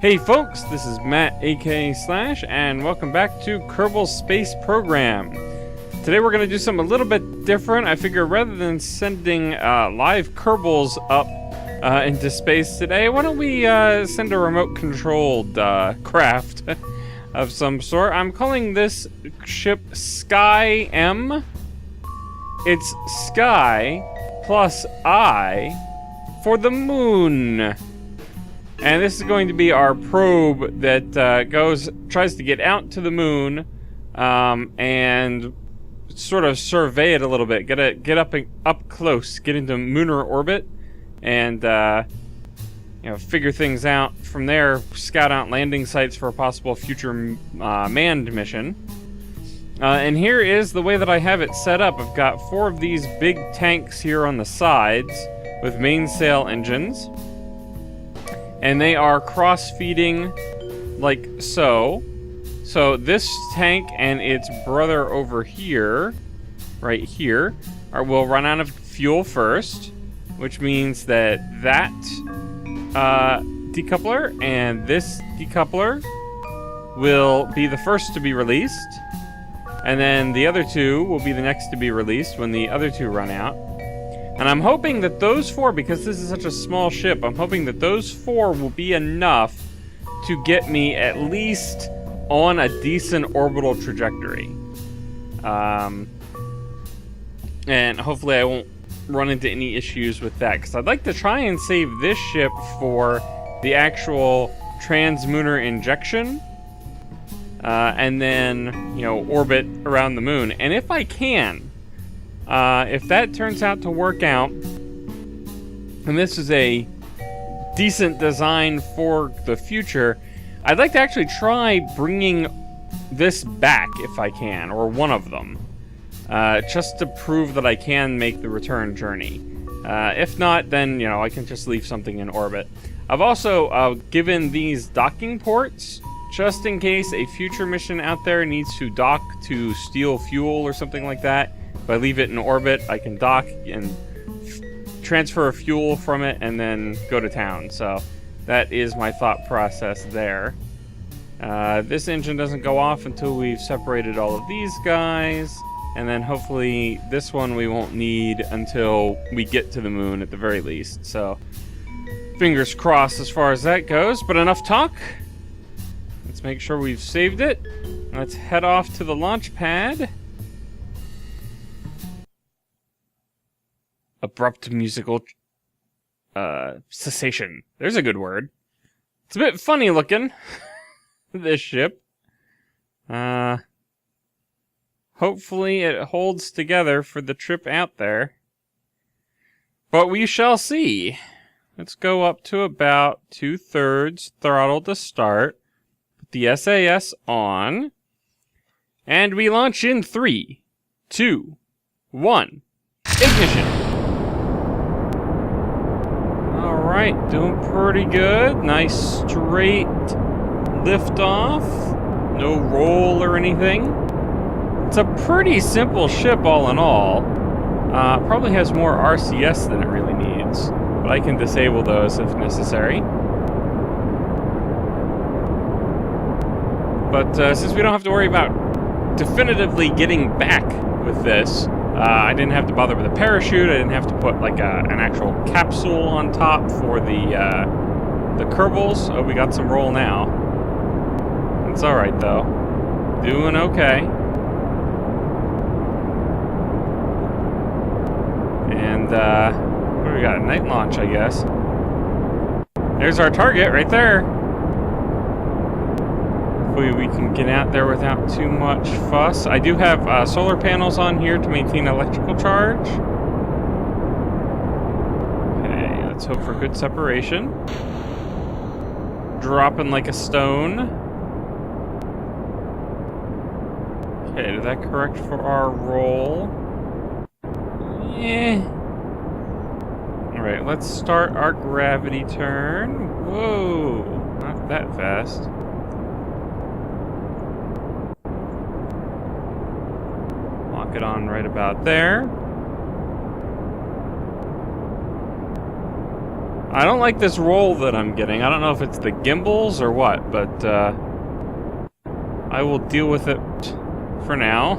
Hey folks, this is Matt aka Slash, and welcome back to Kerbal Space Program. Today we're going to do something a little bit different. I figure rather than sending live Kerbals up into space today, why don't we send a remote-controlled craft of some sort. I'm calling this ship Sky M. It's Sky plus I for the moon. And this is going to be our probe that tries to get out to the moon and sort of survey it a little bit. Get up close, get into lunar orbit, and figure things out. From there, scout out landing sites for a possible future manned mission. And here is the way that I have it set up. I've got 4 of these big tanks here on the sides with mainsail engines. And they are cross-feeding like so. So this tank and its brother over here, right here, will run out of fuel first, which means that decoupler and this decoupler will be the first to be released. And then the other 2 will be the next to be released when the other 2 run out. And I'm hoping that those 4, because this is such a small ship, I'm hoping that those 4 will be enough to get me at least on a decent orbital trajectory. And hopefully I won't run into any issues with that, because I'd like to try and save this ship for the actual translunar injection. And then, orbit around the moon. And if I can, if that turns out to work out, and this is a decent design for the future, I'd like to actually try bringing this back if I can, or one of them, just to prove that I can make the return journey. If not, then, I can just leave something in orbit. I've also given these docking ports, just in case a future mission out there needs to dock to steal fuel or something like that. If I leave it in orbit, I can dock and transfer fuel from it and then go to town. So that is my thought process there. This engine doesn't go off until we've separated all of these guys. And then hopefully this one we won't need until we get to the moon at the very least. So fingers crossed as far as that goes. But enough talk. Let's make sure we've saved it. Let's head off to the launch pad. Abrupt musical cessation. There's a good word. It's a bit funny looking, this ship. Hopefully it holds together for the trip out there. But we shall see. Let's go up to about 2/3 throttle to start. Put the SAS on. And we launch in 3, 2, 1. Ignition! Alright, doing pretty good. Nice straight liftoff. No roll or anything. It's a pretty simple ship all in all. Probably has more RCS than it really needs. But I can disable those if necessary. But since we don't have to worry about definitively getting back with this, I didn't have to bother with a parachute. I didn't have to put like an actual capsule on top for the Kerbals. Oh, we got some roll now. It's all right though. Doing okay. And what do we got? A night launch, I guess. There's our target right there. Hopefully we can get out there without too much fuss. I do have solar panels on here to maintain electrical charge. Okay, let's hope for good separation. Dropping like a stone. Okay, did that correct for our roll? Yeah. Alright, let's start our gravity turn. Whoa, not that fast. Lock it on right about there. I don't like this roll that I'm getting. I don't know if it's the gimbals or what, but I will deal with it for now.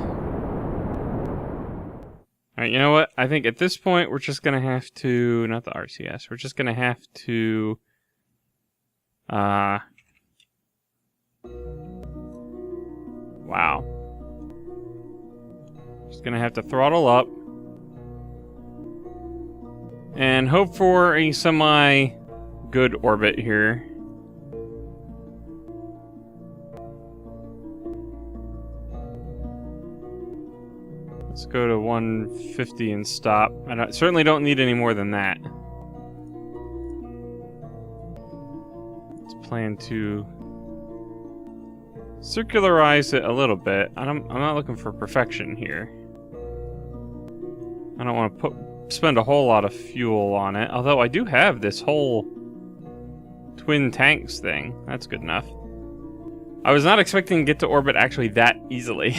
Alright, you know what? I think at this point we're just gonna have to... Not the RCS. We're just gonna have to... Wow. Just gonna have to throttle up. And hope for a semi-good orbit here. Let's go to 150 and stop. I certainly don't need any more than that. Let's plan to circularize it a little bit. I'm not looking for perfection here. I don't want to spend a whole lot of fuel on it. Although I do have this whole twin tanks thing. That's good enough. I was not expecting to get to orbit actually that easily.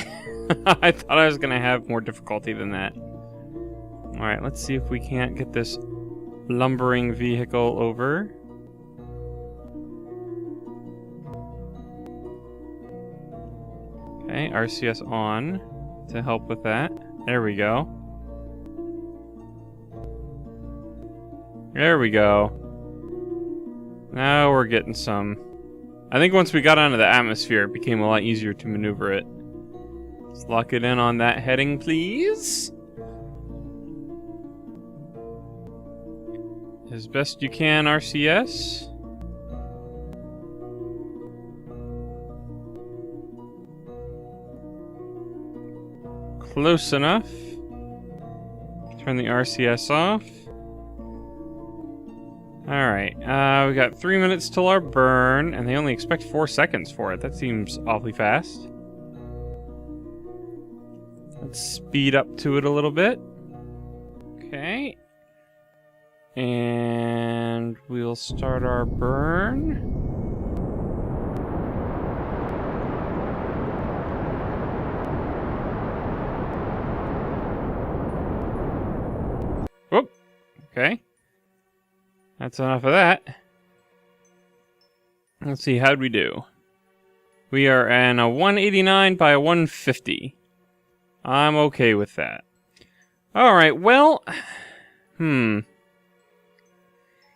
I thought I was going to have more difficulty than that. Alright, let's see if we can't get this lumbering vehicle over. Okay, RCS on to help with that. There we go. There we go. Now we're getting some... I think once we got onto the atmosphere, it became a lot easier to maneuver it. Let's lock it in on that heading, please. As best you can, RCS. Close enough. Turn the RCS off. Alright, we got 3 minutes till our burn, and they only expect 4 seconds for it. That seems awfully fast. Let's speed up to it a little bit. Okay. And we'll start our burn. Whoop. Okay. That's enough of that. Let's see, how'd we do? We are in a 189 by a 150. I'm okay with that. Alright, well...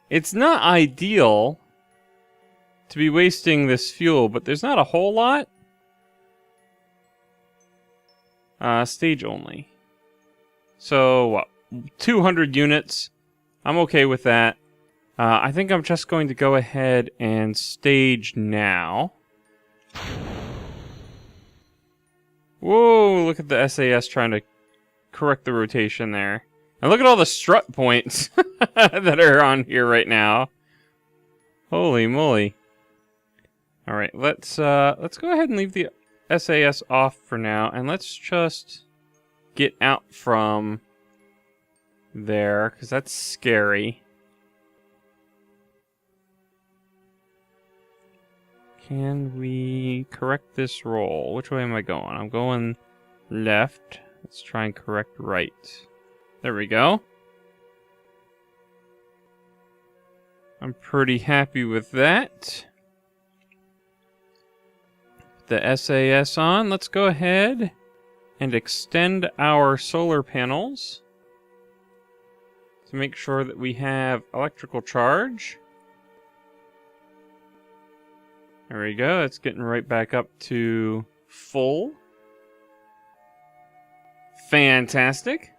It's not ideal to be wasting this fuel, but there's not a whole lot. Stage only. So, what? 200 units. I'm okay with that. I think I'm just going to go ahead and stage now. Whoa, look at the SAS trying to correct the rotation there. And look at all the strut points that are on here right now. Holy moly. Alright, let's go ahead and leave the SAS off for now, and let's just get out from there, because that's scary. Can we correct this roll? Which way am I going? I'm going left. Let's try and correct right. There we go. I'm pretty happy with that. Put the SAS on. Let's go ahead and extend our solar panels to make sure that we have electrical charge. There we go. It's getting right back up to full. Fantastic.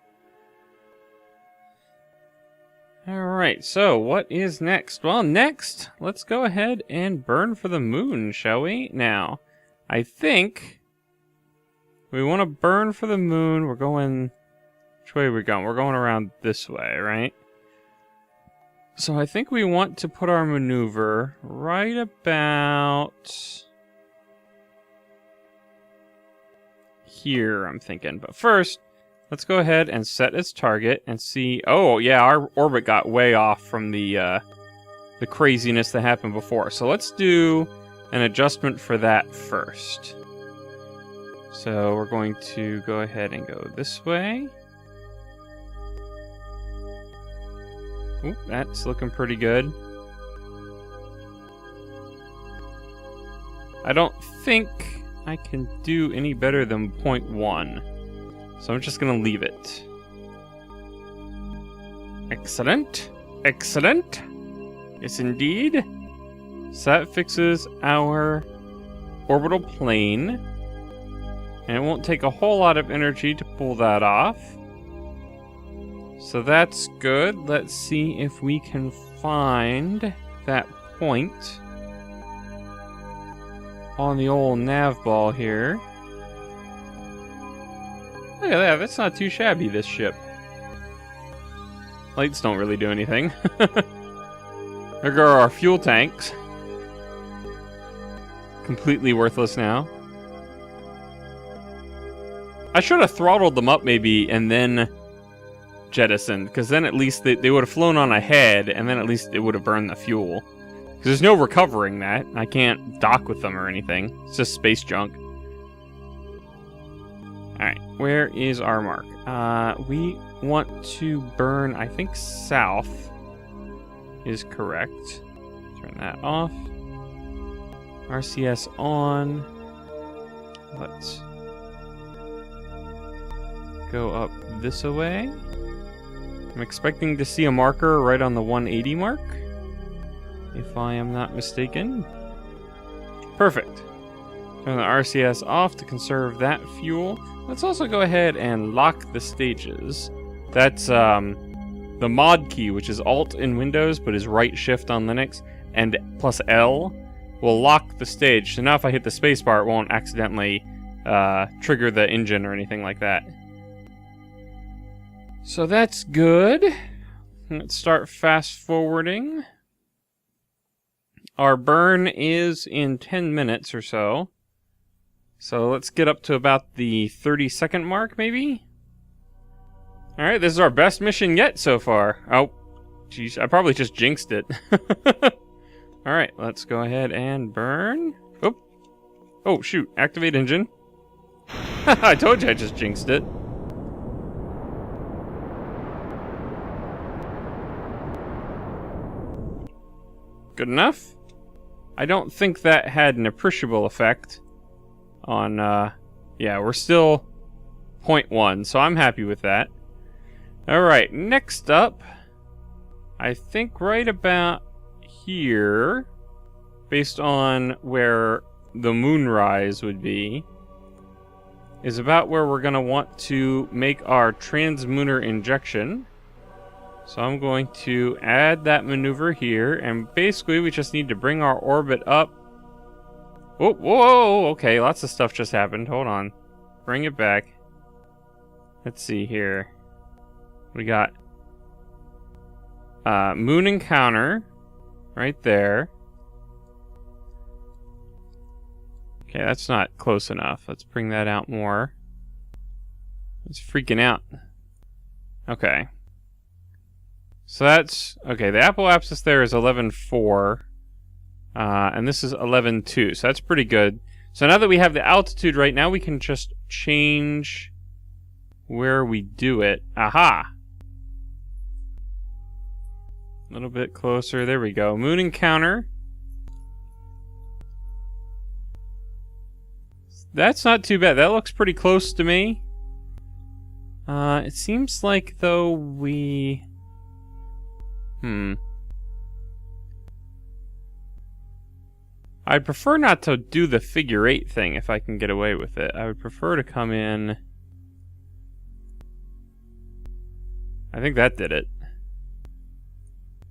Alright, so what is next? Well, next, let's go ahead and burn for the moon, shall we? Now, I think we want to burn for the moon. We're going... Which way are we going? We're going around this way, right? So I think we want to put our maneuver right about here, I'm thinking. But first, let's go ahead and set its target and see... Oh, yeah, our orbit got way off from the craziness that happened before. So let's do an adjustment for that first. So we're going to go ahead and go this way. Ooh, that's looking pretty good. I don't think I can do any better than 0.1. So I'm just going to leave it. Excellent. Excellent. Yes, indeed. So that fixes our orbital plane. And it won't take a whole lot of energy to pull that off. So that's good. Let's see if we can find that point on the old nav ball here. Look at that. That's not too shabby, this ship. Lights don't really do anything. There go our fuel tanks. Completely worthless now. I should have throttled them up maybe and then jettisoned, because then at least they would have flown on ahead, and then at least it would have burned the fuel. Because there's no recovering that. I can't dock with them or anything. It's just space junk. Alright, where is our mark? We want to burn, I think south is correct. Turn that off. RCS on. Let's go up this way. I'm expecting to see a marker right on the 180 mark, if I am not mistaken. Perfect. Turn the RCS off to conserve that fuel. Let's also go ahead and lock the stages. That's the mod key, which is Alt in Windows, but is right shift on Linux, and plus L will lock the stage. So now if I hit the spacebar, it won't accidentally trigger the engine or anything like that. So that's good. Let's start fast forwarding. Our burn is in 10 minutes or so. So let's get up to about the 30-second mark, maybe? Alright, this is our best mission yet so far. Oh, jeez, I probably just jinxed it. Alright, let's go ahead and burn. Oh, oh shoot, activate engine. I told you I just jinxed it. Good enough? I don't think that had an appreciable effect on, yeah, we're still 0.1, so I'm happy with that. Alright, next up, I think right about here, based on where the moonrise would be, is about where we're going to want to make our transmuner injection. So I'm going to add that maneuver here, and basically we just need to bring our orbit up. Whoa, whoa, okay, lots of stuff just happened. Hold on. Bring it back. Let's see here. We got moon encounter right there. Okay, that's not close enough. Let's bring that out more. It's freaking out. Okay. So that's, okay, the apoapsis there is 11.4, and this is 11.2, so that's pretty good. So now that we have the altitude right now, we can just change where we do it. Aha! A little bit closer, there we go. Moon encounter. That's not too bad, that looks pretty close to me. It seems like, though, we... I'd prefer not to do the figure 8 thing if I can get away with it. I would prefer to come in... I think that did it.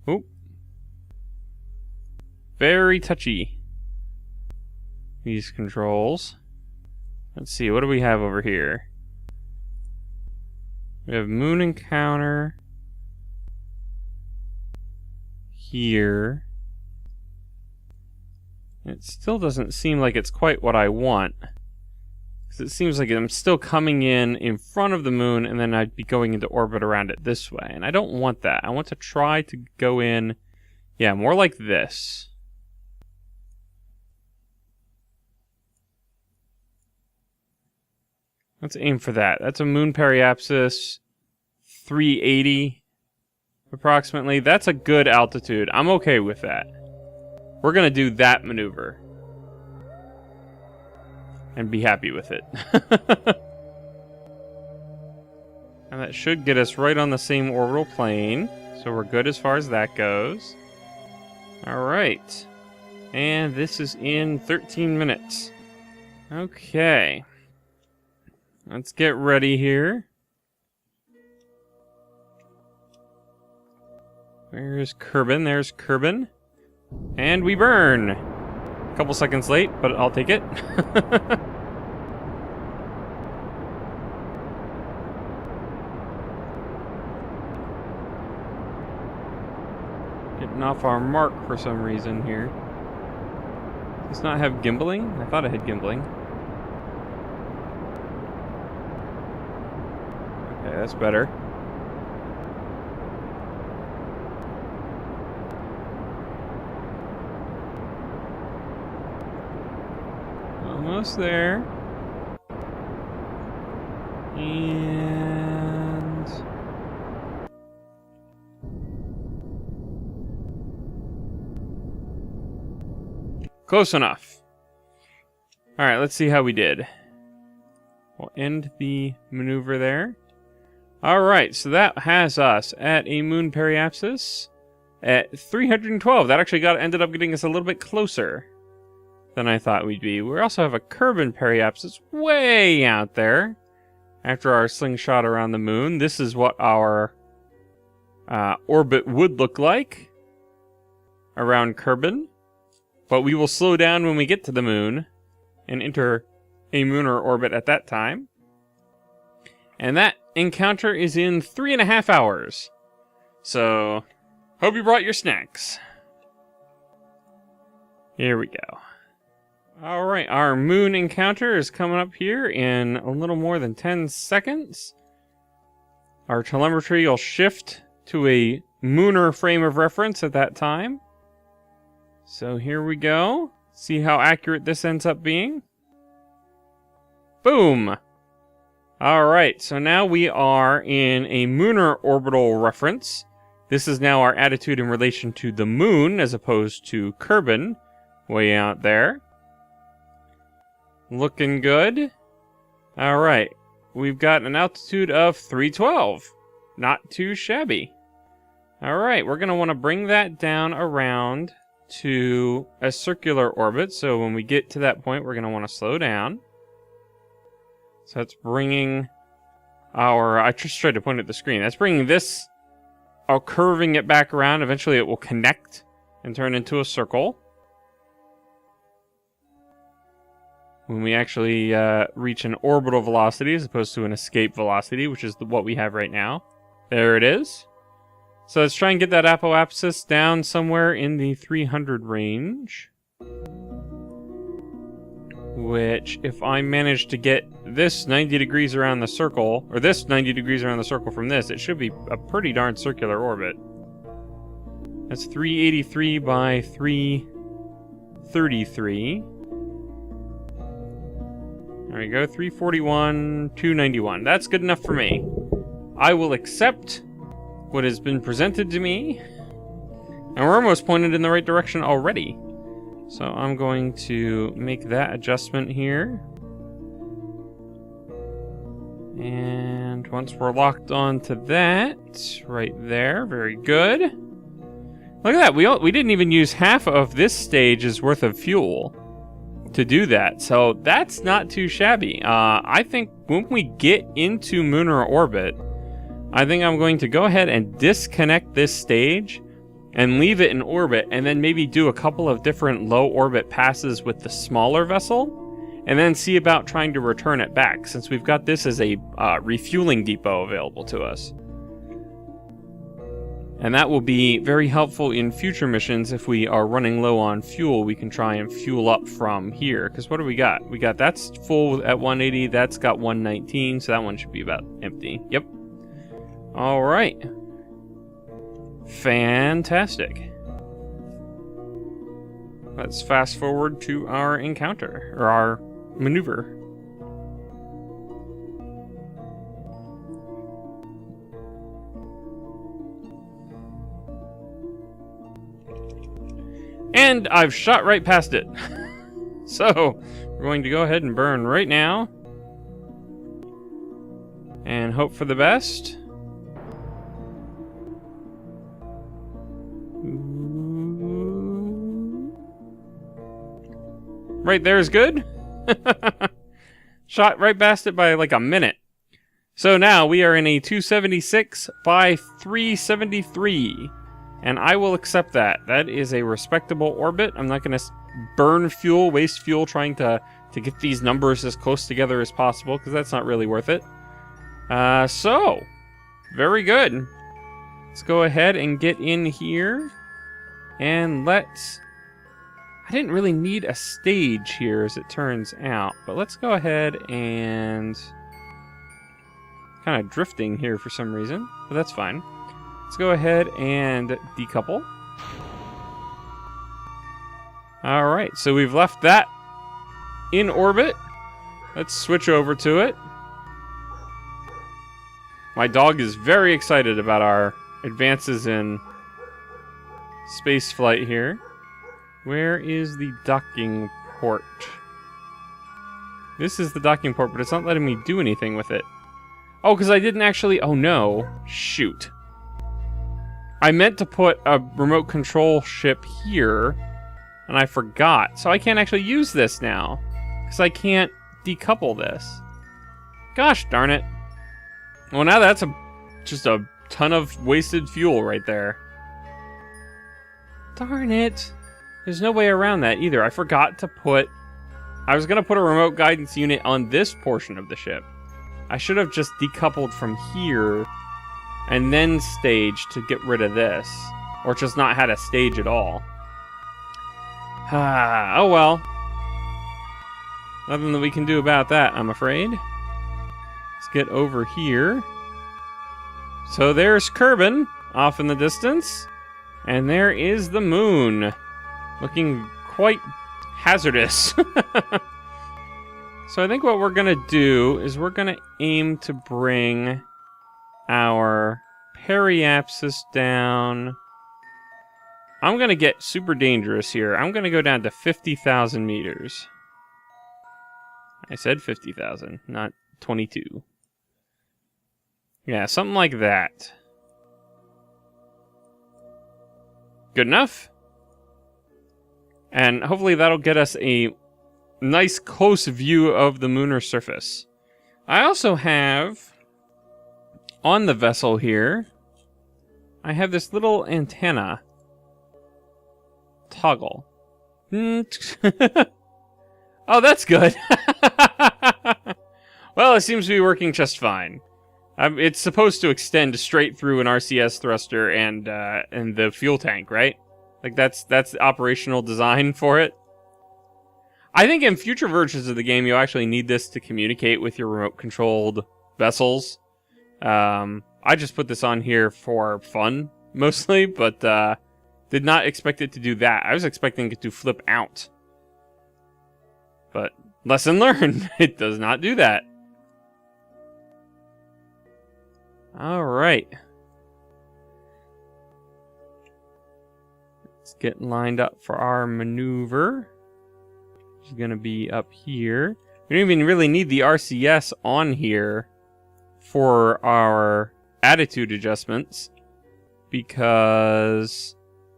Oop. Very touchy, these controls. Let's see, what do we have over here? We have moon encounter here. It still doesn't seem like it's quite what I want, because it seems like I'm still coming in front of the moon, and then I'd be going into orbit around it this way, and I don't want that. I want to try to go in, yeah, more like this. Let's aim for that. That's a moon periapsis 380. approximately. That's a good altitude. I'm okay with that. We're going to do that maneuver. And be happy with it. And that should get us right on the same orbital plane. So we're good as far as that goes. Alright. And this is in 13 minutes. Okay. Let's get ready here. Where's Kerbin? There's Kerbin. And we burn! A couple seconds late, but I'll take it. Getting off our mark for some reason here. Does not have gimbaling? I thought it had gimbaling. Okay, that's better. Almost there. And... close enough. Alright, let's see how we did. We'll end the maneuver there. Alright, so that has us at a moon periapsis at 312. That actually ended up getting us a little bit closer than I thought we'd be. We also have a Kerbin periapsis way out there after our slingshot around the moon. This is what our orbit would look like around Kerbin. But we will slow down when we get to the moon and enter a lunar orbit at that time. And that encounter is in 3.5 hours. So, hope you brought your snacks. Here we go. Alright, our moon encounter is coming up here in a little more than 10 seconds. Our telemetry will shift to a lunar frame of reference at that time. So here we go. See how accurate this ends up being. Boom! Alright, so now we are in a lunar orbital reference. This is now our attitude in relation to the moon as opposed to Kerbin, way out there. Looking good. Alright, we've got an altitude of 312. Not too shabby. Alright, we're going to want to bring that down around to a circular orbit. So when we get to that point, we're going to want to slow down. So that's bringing our... I just tried to point at the screen. That's bringing this... curving it back around. Eventually it will connect and turn into a circle. When we actually reach an orbital velocity as opposed to an escape velocity, which is what we have right now. There it is. So let's try and get that apoapsis down somewhere in the 300 range. Which, if I manage to get this 90 degrees around the circle, or this 90 degrees around the circle from this, it should be a pretty darn circular orbit. That's 383 by 333. There we go, 341, 291. That's good enough for me. I will accept what has been presented to me. And we're almost pointed in the right direction already. So I'm going to make that adjustment here. And once we're locked onto that, right there, very good. Look at that, we didn't even use half of this stage's worth of fuel to do that, so that's not too shabby. I think when we get into lunar orbit, I think I'm going to go ahead and disconnect this stage and leave it in orbit, and then maybe do a couple of different low orbit passes with the smaller vessel, and then see about trying to return it back, since we've got this as a refueling depot available to us. And that will be very helpful in future missions. If we are running low on fuel, we can try and fuel up from here. Because what do we got? We got that's full at 180, that's got 119, so that one should be about empty. Yep. All right. Fantastic. Let's fast forward to our encounter, or our maneuver. And I've shot right past it. So, we're going to go ahead and burn right now. And hope for the best. Right there is good. Shot right past it by like a minute. So now we are in a 276 by 373. And I will accept that. That is a respectable orbit. I'm not going to burn fuel, waste fuel trying to get these numbers as close together as possible, because that's not really worth it. So, very good. Let's go ahead and get in here. And let's... I didn't really need a stage here, as it turns out. But let's go ahead and... kind of drifting here for some reason, but that's fine. Let's go ahead and decouple. Alright, so we've left that in orbit. Let's switch over to it. My dog is very excited about our advances in space flight here. Where is the docking port? This is the docking port, but it's not letting me do anything with it. Oh, because I didn't actually... Oh, no. Shoot. I meant to put a remote control ship here, and I forgot. So I can't actually use this now, because I can't decouple this. Gosh darn it. Well, now that's just a ton of wasted fuel right there. Darn it. There's no way around that either. I forgot to put... I was going to put a remote guidance unit on this portion of the ship. I should have just decoupled from here and then staged to get rid of this. Or just not had a stage at all. Oh well. Nothing that we can do about that, I'm afraid. Let's get over here. So there's Kerbal off in the distance. And there is the moon. Looking quite hazardous. So I think what we're going to do is we're going to aim to bring our periapsis down. I'm going to get super dangerous here. I'm going to go down to 50,000 meters. I said 50,000, not 22. Yeah, something like that. Good enough? And hopefully that'll get us a nice close view of the lunar surface. I also have, on the vessel here, I have this little antenna toggle. Oh, that's good. Well, it seems to be working just fine. It's supposed to extend straight through an RCS thruster and the fuel tank, right? Like that's the operational design for it. I think in future versions of the game, you'll actually need this to communicate with your remote-controlled vessels. I just put this on here for fun, mostly, but did not expect it to do that. I was expecting it to flip out. But lesson learned, it does not do that. Alright. Let's get lined up for our maneuver. Which is going to be up here. We don't even really need the RCS on here for our attitude adjustments, because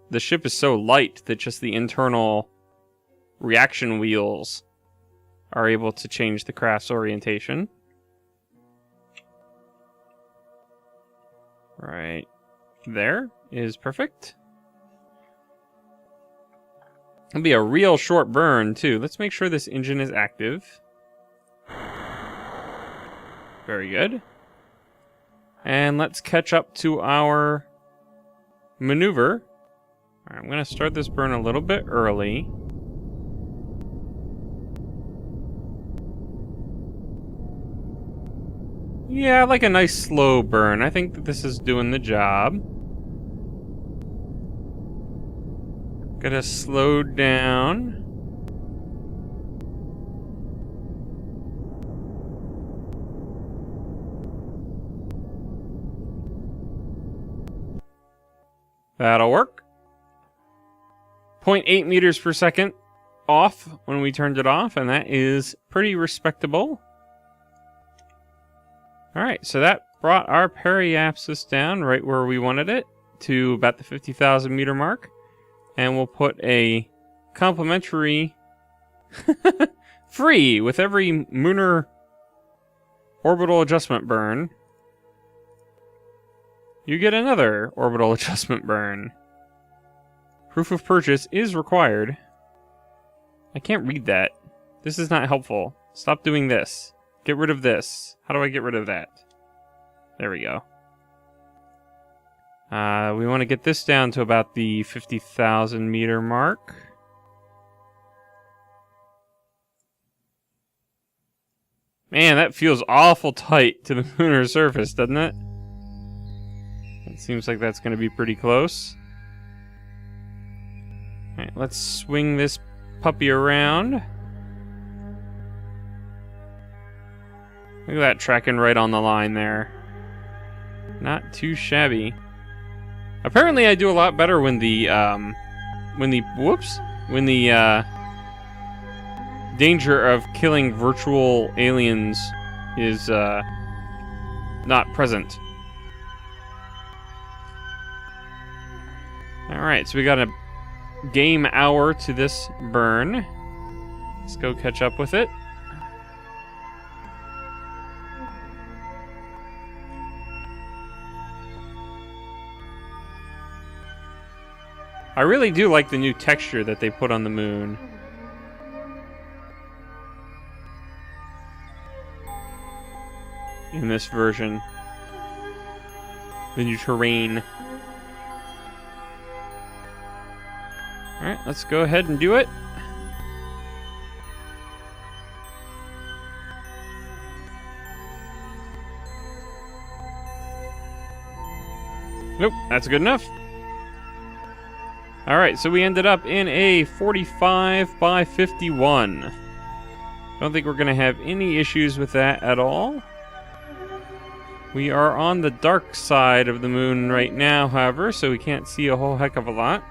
the ship is so light that just the internal reaction wheels are able to change the craft's orientation. Right there is perfect. It'll be a real short burn, too. Let's make sure this engine is active. Very good. And let's catch up to our maneuver. All right, I'm going to start this burn a little bit early. Yeah, I like a nice slow burn. I think that this is doing the job. Gotta slow down. That'll work. 0.8 meters per second off when we turned it off, and that is pretty respectable. Alright, so that brought our periapsis down right where we wanted it, to about the 50,000 meter mark. And we'll put a complimentary free with every Mooner orbital adjustment burn. You get another orbital adjustment burn. Proof of purchase is required. I can't read that. This is not helpful. Stop doing this. Get rid of this. How do I get rid of that? There we go. We want to get this down to about the 50,000 meter mark. Man, that feels awful tight to the lunar surface, doesn't it? It seems like that's going to be pretty close. Alright, let's swing this puppy around. Look at that, tracking right on the line there. Not too shabby. Apparently I do a lot better when the danger of killing virtual aliens is not present. Alright, so we got a game hour to this burn. Let's go catch up with it. I really do like the new texture that they put on the moon. In this version. The new terrain. Alright, let's go ahead and do it. Nope, that's good enough. Alright, so we ended up in a 45 by 51. Don't think we're going to have any issues with that at all. We are on the dark side of the moon right now, however, so we can't see a whole heck of a lot.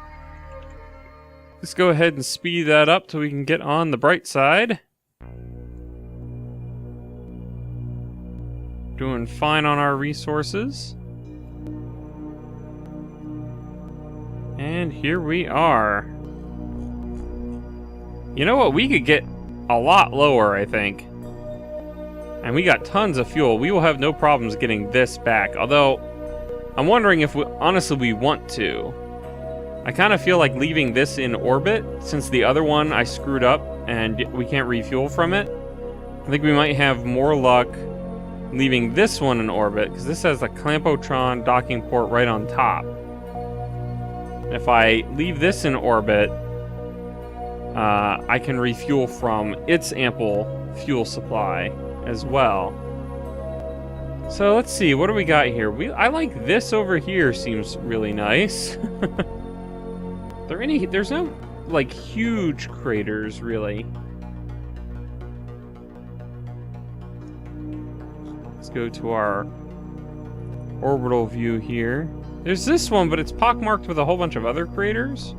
Let's go ahead and speed that up so we can get on the bright side. Doing fine on our resources. And here we are. You know what? We could get a lot lower, I think. And we got tons of fuel. We will have no problems getting this back. Although, I'm wondering if honestly we want to. I kind of feel like leaving this in orbit, since the other one I screwed up and we can't refuel from it. I think we might have more luck leaving this one in orbit, because this has a Clampotron docking port right on top. If I leave this in orbit, I can refuel from its ample fuel supply as well. So let's see, what do we got here? I like this over here, seems really nice. There's no like huge craters really. Let's go to our orbital view here. There's this one, but it's pockmarked with a whole bunch of other craters.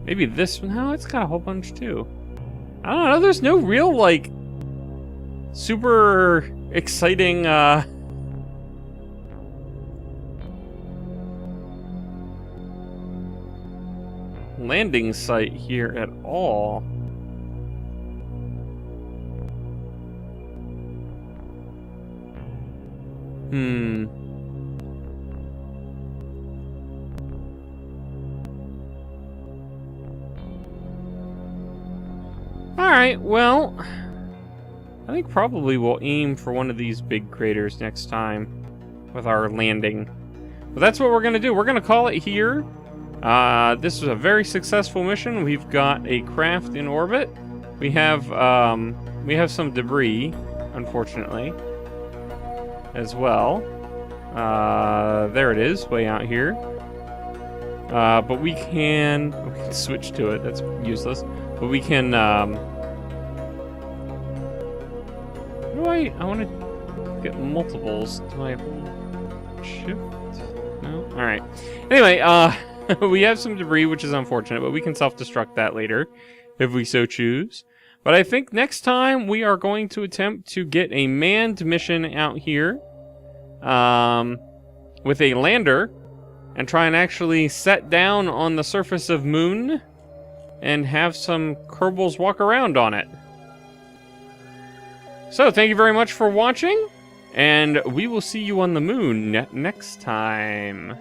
Maybe this one? No, it's got a whole bunch too. I don't know, there's no real, like, super exciting, landing site here at all. Alright, well, I think probably we'll aim for one of these big craters next time with our landing. But that's what we're going to do. We're going to call it here. This was a very successful mission. We've got a craft in orbit. We have some debris, unfortunately, as well. There it is, way out here. But we can switch to it. That's useless. But we can, I want to get multiples. Do I hold shift? No? Alright. Anyway, we have some debris, which is unfortunate, but we can self-destruct that later, if we so choose. But I think next time we are going to attempt to get a manned mission out here, with a lander, and try and actually set down on the surface of Moon, and have some Kerbals walk around on it. So, thank you very much for watching, and we will see you on the Moon next time.